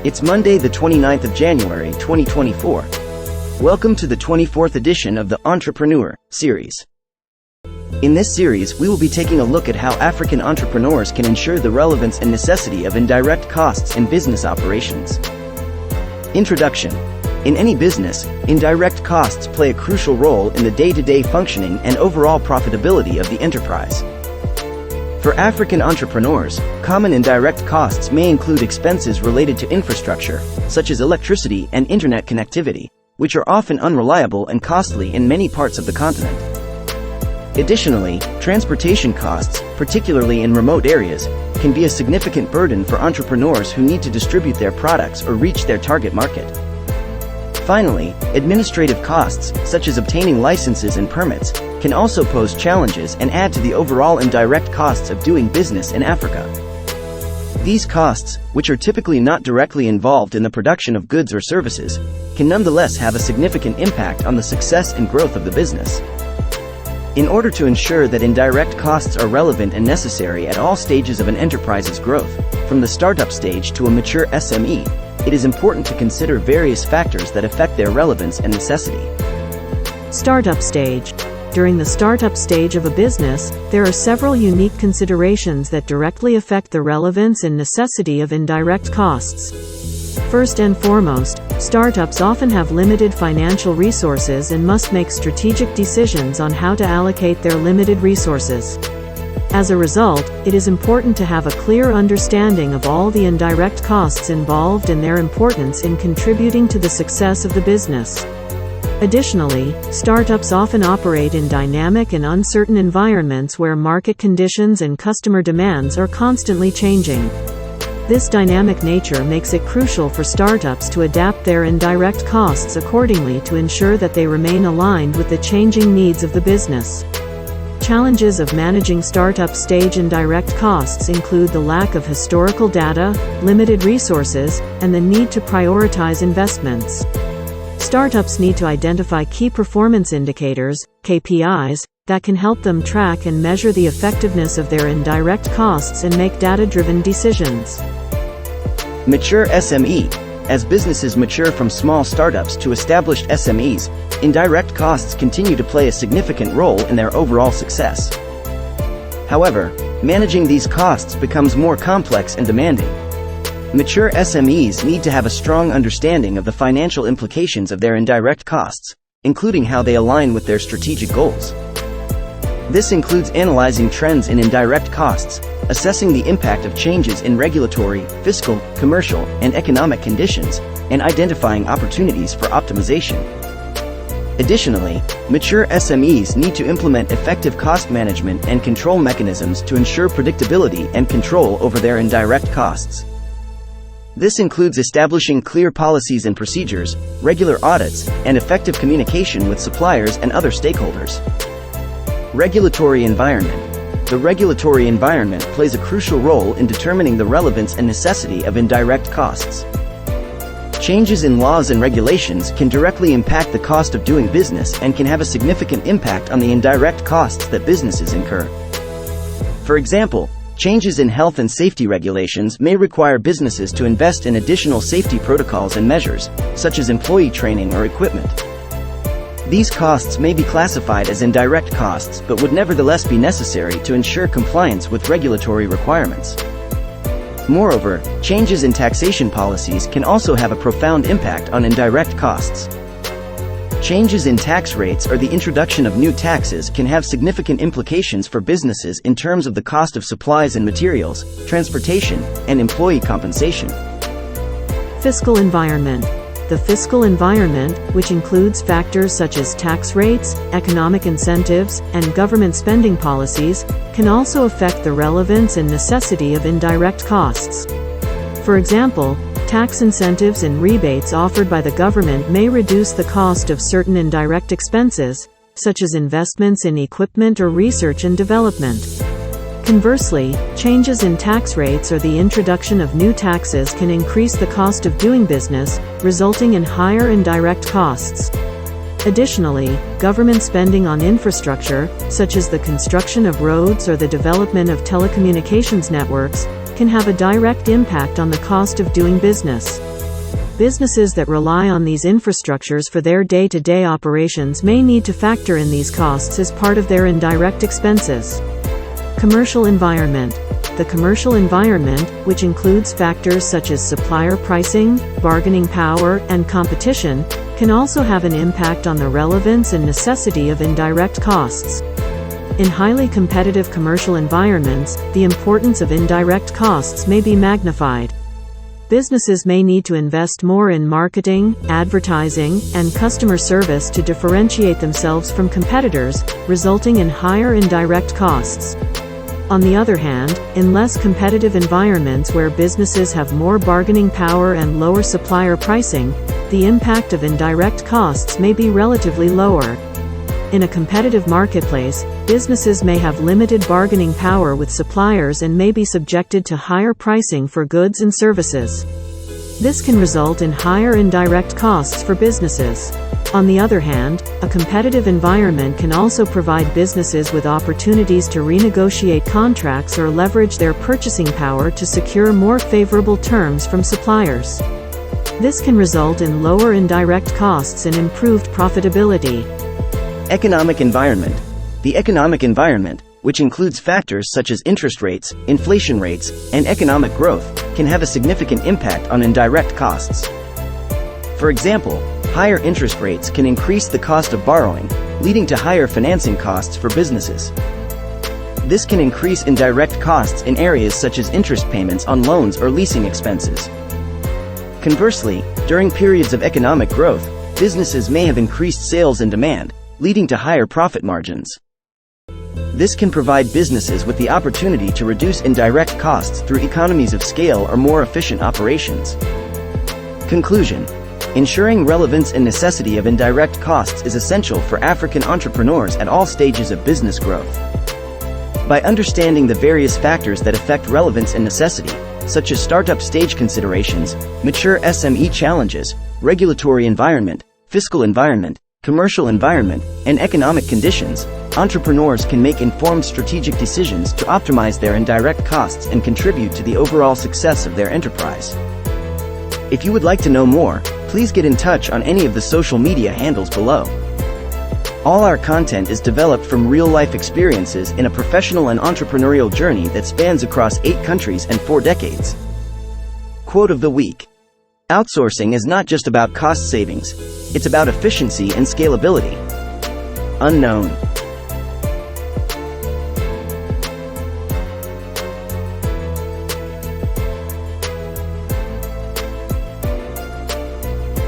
It's Monday, the 29th of January, 2024. Welcome to the 24th edition of the Entrepreneur series. In this series, we will be taking a look at how African entrepreneurs can ensure the relevance and necessity of indirect costs in business operations. Introduction. In any business, indirect costs play a crucial role in the day-to-day functioning and overall profitability of the enterprise. For African entrepreneurs, common indirect costs may include expenses related to infrastructure, such as electricity and internet connectivity, which are often unreliable and costly in many parts of the continent. Additionally, transportation costs, particularly in remote areas, can be a significant burden for entrepreneurs who need to distribute their products or reach their target market. Finally, administrative costs, such as obtaining licenses and permits, can also pose challenges and add to the overall indirect costs of doing business in Africa. These costs, which are typically not directly involved in the production of goods or services, can nonetheless have a significant impact on the success and growth of the business. In order to ensure that indirect costs are relevant and necessary at all stages of an enterprise's growth, from the startup stage to a mature SME, it is important to consider various factors that affect their relevance and necessity. Startup stage. During the startup stage of a business, there are several unique considerations that directly affect the relevance and necessity of indirect costs. First and foremost, startups often have limited financial resources and must make strategic decisions on how to allocate their limited resources. As a result, it is important to have a clear understanding of all the indirect costs involved and their importance in contributing to the success of the business. Additionally, startups often operate in dynamic and uncertain environments where market conditions and customer demands are constantly changing. This dynamic nature makes it crucial for startups to adapt their indirect costs accordingly to ensure that they remain aligned with the changing needs of the business. Challenges of managing startup stage indirect costs include the lack of historical data, limited resources, and the need to prioritize investments. Startups need to identify key performance indicators, KPIs, that can help them track and measure the effectiveness of their indirect costs and make data-driven decisions. Mature SME. As businesses mature from small startups to established SMEs, indirect costs continue to play a significant role in their overall success. However, managing these costs becomes more complex and demanding. Mature SMEs need to have a strong understanding of the financial implications of their indirect costs, including how they align with their strategic goals. This includes analyzing trends in indirect costs, assessing the impact of changes in regulatory, fiscal, commercial, and economic conditions, and identifying opportunities for optimization. Additionally, mature SMEs need to implement effective cost management and control mechanisms to ensure predictability and control over their indirect costs. This includes establishing clear policies and procedures, regular audits, and effective communication with suppliers and other stakeholders. Regulatory environment. The regulatory environment plays a crucial role in determining the relevance and necessity of indirect costs. Changes in laws and regulations can directly impact the cost of doing business and can have a significant impact on the indirect costs that businesses incur. For example, changes in health and safety regulations may require businesses to invest in additional safety protocols and measures, such as employee training or equipment. These costs may be classified as indirect costs but would nevertheless be necessary to ensure compliance with regulatory requirements. Moreover, changes in taxation policies can also have a profound impact on indirect costs. Changes in tax rates or the introduction of new taxes can have significant implications for businesses in terms of the cost of supplies and materials, transportation, and employee compensation. Fiscal environment. The fiscal environment, which includes factors such as tax rates, economic incentives, and government spending policies, can also affect the relevance and necessity of indirect costs. For example, tax incentives and rebates offered by the government may reduce the cost of certain indirect expenses, such as investments in equipment or research and development. Conversely, changes in tax rates or the introduction of new taxes can increase the cost of doing business, resulting in higher indirect costs. Additionally, government spending on infrastructure, such as the construction of roads or the development of telecommunications networks, can have a direct impact on the cost of doing business. Businesses that rely on these infrastructures for their day-to-day operations may need to factor in these costs as part of their indirect expenses. Commercial environment. The commercial environment, which includes factors such as supplier pricing, bargaining power, and competition, can also have an impact on the relevance and necessity of indirect costs. In highly competitive commercial environments, the importance of indirect costs may be magnified. Businesses may need to invest more in marketing, advertising, and customer service to differentiate themselves from competitors, resulting in higher indirect costs. On the other hand, in less competitive environments where businesses have more bargaining power and lower supplier pricing, the impact of indirect costs may be relatively lower. In a competitive marketplace, businesses may have limited bargaining power with suppliers and may be subjected to higher pricing for goods and services. This can result in higher indirect costs for businesses. On the other hand, a competitive environment can also provide businesses with opportunities to renegotiate contracts or leverage their purchasing power to secure more favorable terms from suppliers. This can result in lower indirect costs and improved profitability. Economic environment. The economic environment, which includes factors such as interest rates, inflation rates, and economic growth, can have a significant impact on indirect costs. For example, higher interest rates can increase the cost of borrowing, leading to higher financing costs for businesses. This can increase indirect costs in areas such as interest payments on loans or leasing expenses. Conversely, during periods of economic growth, businesses may have increased sales and demand, leading to higher profit margins. This can provide businesses with the opportunity to reduce indirect costs through economies of scale or more efficient operations. Conclusion. Ensuring relevance and necessity of indirect costs is essential for African entrepreneurs at all stages of business growth. By understanding the various factors that affect relevance and necessity, such as startup stage considerations, mature SME challenges, regulatory environment, fiscal environment, commercial environment, and economic conditions, entrepreneurs can make informed strategic decisions to optimize their indirect costs and contribute to the overall success of their enterprise. If you would like to know more, please get in touch on any of the social media handles below. All our content is developed from real-life experiences in a professional and entrepreneurial journey that spans across 8 countries and 4 decades. Quote of the week. Outsourcing is not just about cost savings, it's about efficiency and scalability. Unknown.